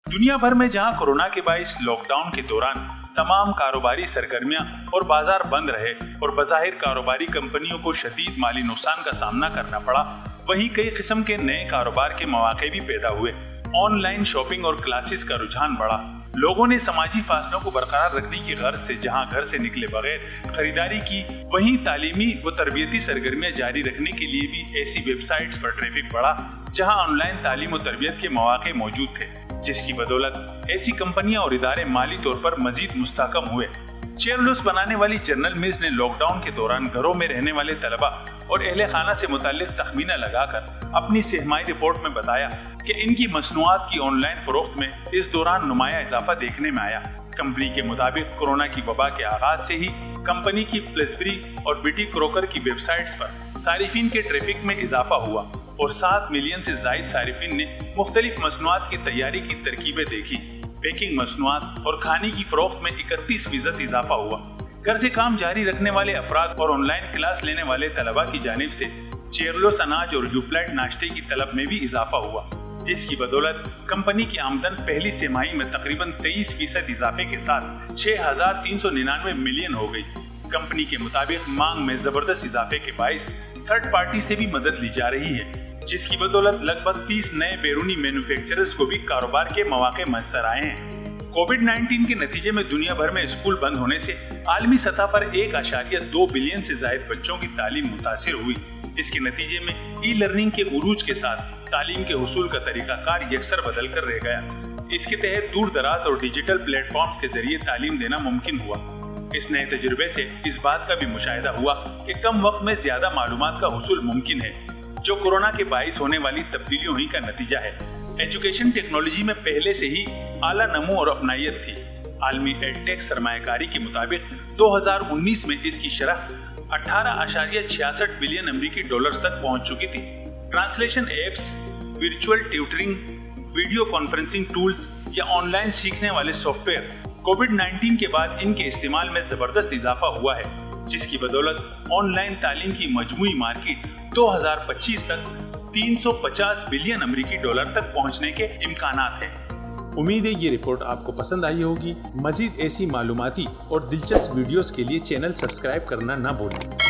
दुनिया भर में जहां कोरोना के बाइस लॉकडाउन के दौरान तमाम कारोबारी सरगर्मियां और बाजार बंद रहे और बज़ाहिर कारोबारी कंपनियों को शदीद माली नुकसान का सामना करना पड़ा, वहीं कई किस्म के नए कारोबार के मौके भी पैदा हुए। ऑनलाइन शॉपिंग और क्लासेस का रुझान बढ़ा। लोगों ने समाजी फासलों को बरकरार रखने की गर्ज से जहां घर से निकले बगैर खरीदारी की, वहीं तालीमी व तरबियती सरगर्मियां जारी रखने के लिए भी ऐसी वेबसाइट्स पर ट्रैफिक बढ़ा जहां ऑनलाइन तालीम और तरबियत के मौके मौजूद थे, जिसकी बदौलत ऐसी कंपनियां और इदारे माली तौर पर मजीद मुस्तहकम हुए। चेयरलूस बनाने वाली जनरल मिल्स ने लॉकडाउन के दौरान घरों में रहने वाले तलबा और अहले खाना से मुताल्लिक तखमीना लगाकर अपनी सहमाई रिपोर्ट में बताया कि इनकी मसनूआत की ऑनलाइन फरोख्त में इस दौरान नुमाया इजाफा देखने में आया। कंपनी के मुताबिक कोरोना की वबा के आगाज से ही कंपनी की प्लेसबरी और बीटी क्रोकर की वेबसाइट्स पर सारिफिन के ट्रैफिक में इजाफा हुआ और 7 मिलियन से जायद सारिफिन ने मुख्तलिफ मसनूआत की तैयारी की तरकीबें देखी। बेकिंग मसनूआत और खाने की फरोख्त में 31% इजाफा हुआ। घर से काम जारी रखने वाले अफराद और ऑनलाइन क्लास लेने वाले तलबा की जानिब से चेयरलूस अनाज और यूप्लाइट नाश्ते की तलब में भी इजाफा हुआ, जिसकी बदौलत कंपनी की आमदन पहली तिमाही में तकरीबन 23% इजाफे के साथ 6,399 मिलियन हो गई। कंपनी के मुताबिक मांग में जबरदस्त इजाफे के बाइस थर्ड पार्टी से भी मदद ली जा रही है, जिसकी बदौलत लगभग 30 नए बैरूनी मैन्युफैक्चरर्स को भी कारोबार के मौके मैसर आए हैं। कोविड-19 के नतीजे में दुनिया भर में स्कूल बंद होने से आलमी सतह पर 1.2 बिलियन से जायद बच्चों की तालीम मुतासिर हुई। इसके नतीजे में ई लर्निंग के उरूज के साथ तालीम के हुसूल का तरीकाकार यकसर बदल कर रह गया। इसके तहत दूर दराज और डिजिटल प्लेटफॉर्म्स के जरिए तालीम देना मुमकिन हुआ। इस नए तजुर्बे से इस बात का भी मुशाहिदा हुआ कि कम वक्त में ज्यादा मालूमात का हुसूल मुमकिन है, जो कोरोना के बाइस होने वाली तब्दीलियों ही का नतीजा है। एजुकेशन टेक्नोलॉजी में पहले से ही आला नमो और अपनायत थी। आलमी एडटेक सरमायाकारी के मुताबिक 2019 में इसकी शरह 18.66 बिलियन अमेरिकी डॉलर्स तक पहुंच चुकी थी। Translation apps, virtual tutoring, video conferencing tools या ऑनलाइन सीखने वाले सॉफ्टवेयर, कोविड-19 के बाद इनके इस्तेमाल में जबरदस्त इजाफा हुआ है, जिसकी बदौलत ऑनलाइन तालीम की मजमूई मार्केट 2025 तक 350 बिलियन अमेरिकी डॉलर तक पहुंचने के इम्कानात हैं। उम्मीद है ये रिपोर्ट आपको पसंद आई होगी। मजीद ऐसी मालूमाती और दिलचस्प वीडियोस के लिए चैनल सब्सक्राइब करना ना भूलें।